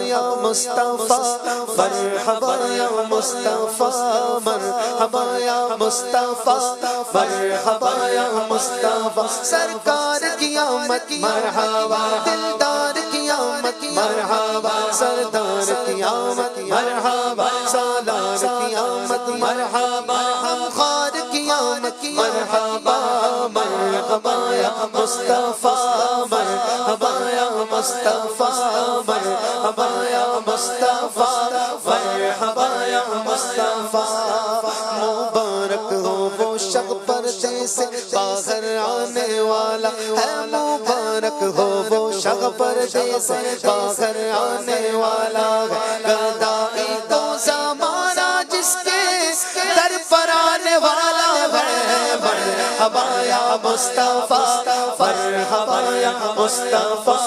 یا مصطفیٰ مرحبا یا مصطفیٰ مرحبا یا مصطفیٰ مرحبا یا مصطفیٰ سرکار کی آمد مرحبا دلدار کی آمد مرحبا سردار کی آمد مرحبا سالار کی آمد مرحبا ہم خار کی آمد مرحبا مرحبا یا مصطفیٰ مرحبا یا مصطفیٰ مرحبا یا مصطفیٰ مرحبا یا مصطفیٰ مبارک ہو وہ شخص پردے سے باہر آنے والا ہے مبارک ہو وہ شخص پردے سے باہر آنے والا ہے گدائی تو زمانہ جس کے در پر آنے والا ہے مرحبا یا مصطفیٰ مرحبا یا مصطفیٰ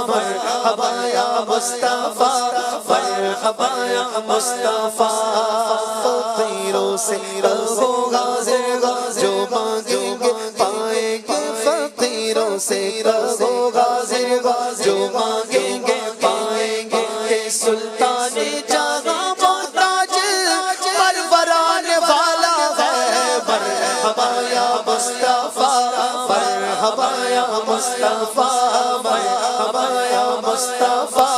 مرحبا یا مصطفیٰ مرحبا یا مصطفیٰ فقیروں سے رہو حاضر جو مانگیں گے پائیں گے فقیروں سے رہو حاضر جو مانگیں گے پائیں گے کہ سلطان جہاں محتاج پروران والا ہے مرحبا یا مصطفیٰ مرحبا یا مصطفیٰ مرحبا یا مصطفیٰ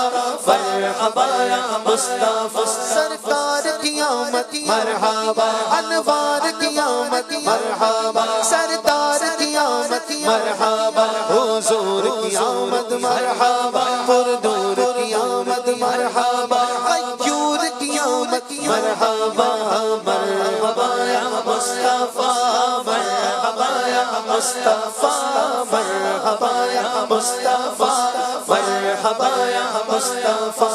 مرحبا یا مصطفیٰ سرکار کی آمد مرحبا انوار کی آمد مرحبا سردار کی آمد مرحبا حضور کی آمد مرحبا پردور کی آمد مرحبا غیور کی آمد مرحبا مرحبا یا مصطفیٰ مرحبا یا مصطفیٰ مرحبا یا مصطفیٰ مرحبا یا مصطفیٰ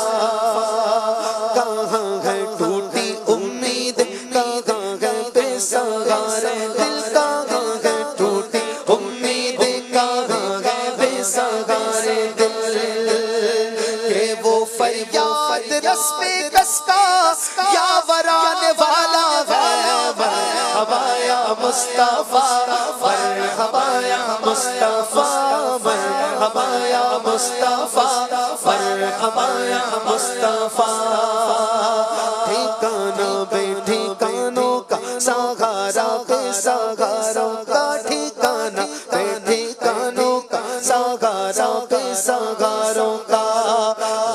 کہاں ہے ٹوٹی امید کہاں ہے بے سہار دل کہاں ہے ٹوٹی امید کہاں ہے بے سہار دل کہ وہ فریاد رس پہ کس کا یا ورانے والا ہے مرحبا یا مصطفیٰ مرحبا یا مصطفیٰ مرحبا یا مصطفیٰ مرحبا یا مصطفیٰ ٹھکانہ بے ٹھکانوں کا سہارا بے سہاروں کا ٹھکانہ بے ٹھکانوں کا سہارا بے سہاروں کا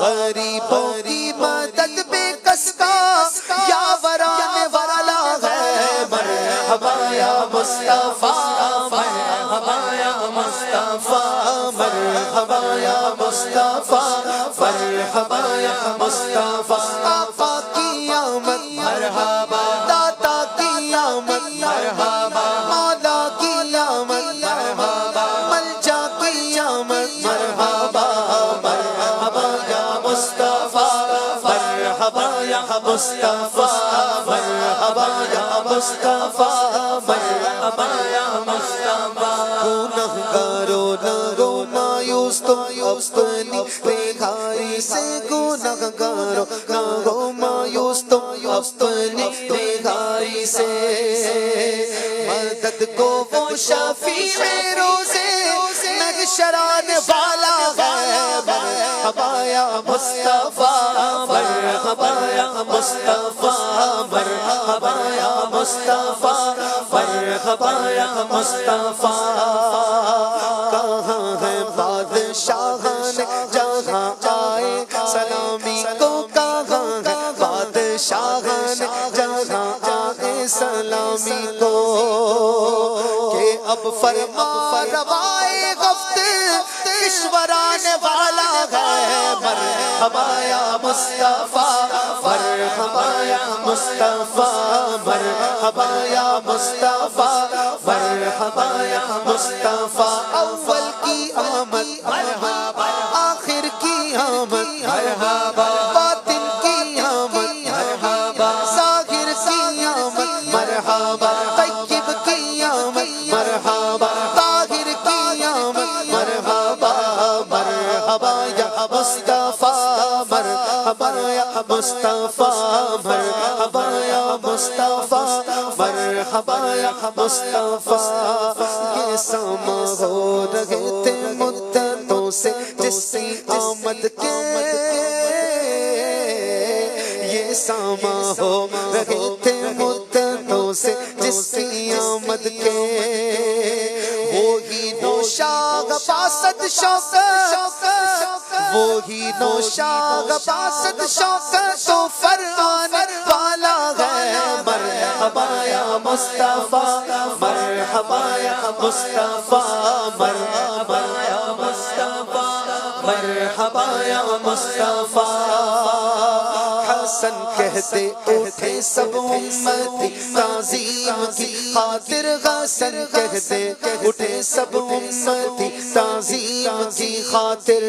غریبوں کی مدد بے کس کا یا ورانے والا ہے مرحبا یا مصطفیٰ مرحبا یا مصطفیٰ مرحبا یا مصطفیٰ مرحبا یا مصطفیٰ آقا کی آمد مرحبا داتا کی آمد مرحبا مولا کی آمد مرحبا ملجا کی آمد مرحبا مرحبا یا مصطفیٰ مرحبا یا مصطفیٰ مرحبا یا مصطفیٰ مرحبا یا مصطفیٰ گنہگاروں نہ رو مایوس تو اپنی بھیکاری سے گنہگاروں نہ رو مایوس تو اپنی بھیکاری سے مدد کو وہ شفیع روزے نگشران والا ہے مرحبا یا مصطفیٰ مرحبا یا مصطفیٰ مرحبا یا مصطفیٰ مرحبا یا مصطفیٰ کہاں ہے بادشاہان جہاں آئے سلامی کو کہاں ہے بادشاہان جہاں آئے سلامی کو کہ اب فرما روائے غفت کشوران والا ہے مرحبا یا مصطفیٰ مرحبا یا مصطفیٰ مرحبا یا مصطفیٰ مرحبا یا مصطفیٰ اول کی آمد مرحبا آخر کی آمد مرحبا باطن کی آمد مرحبا ظاہر کی آمد مرحبا طیب کی آمد مرحبا طاہر کی آمد مرحبا مرحبا یا مصطفیٰ مرحبا یا مصطفیٰ مرحبا یا مصطفیٰ مرحبا یا مصطفیٰ یہ سما ہو رہے تھے مدتوں سے جس کی آمد کے ہو رہے تھے مدتوں سے جس کی آمد کے، وہی نوشاغ باسط شوق، وہی نوشاغ باسط شوق تو فرمان والا ہے۔ مرحبا یا مصطفیٰ، مرحبا یا مصطفیٰ، مرحبا یا مصطفیٰ، مرحبا یا مصطفیٰ۔ حسن کہتے اٹھے سب امتی تعظیم کی خاطر، حسن کہتے اٹھے سب امتی تعظیم کی خاطر،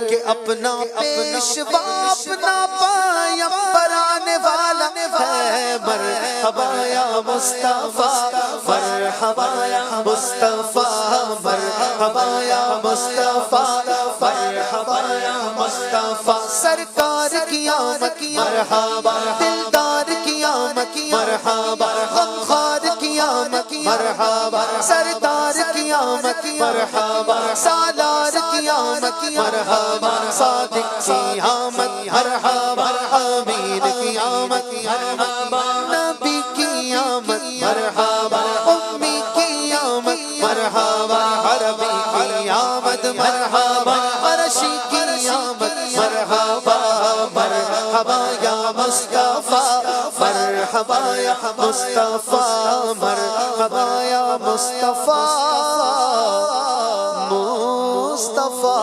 کہ اپنا پیشوا اپنا پیغمبر آنے والا ہے۔ مرحبا یا مصطفیٰ، مرحبا یا مصطفیٰ، مرحبا یا مصطفیٰ، مرحبا یا مصطفیٰ۔ سرکار کی آمد مرحبا، دلدار کی آمد مرحبا، غمخوار کی آمد مرحبا، سردار کی آمد مرحبا، سالار کی آمد مرحبا، صادق کی آمد مرحبا، امین کی آمد مرحبا، نبی کی آمد مرحبا، امی کی آمد مرحبا، عربی کی آمد مرحبا، عرشی کی آمد مرحبا، مرحبا یا مصطفیٰ، مرحبا یا مصطفیٰ، مرحبا یا مصطفیٰ، مصطفیٰ۔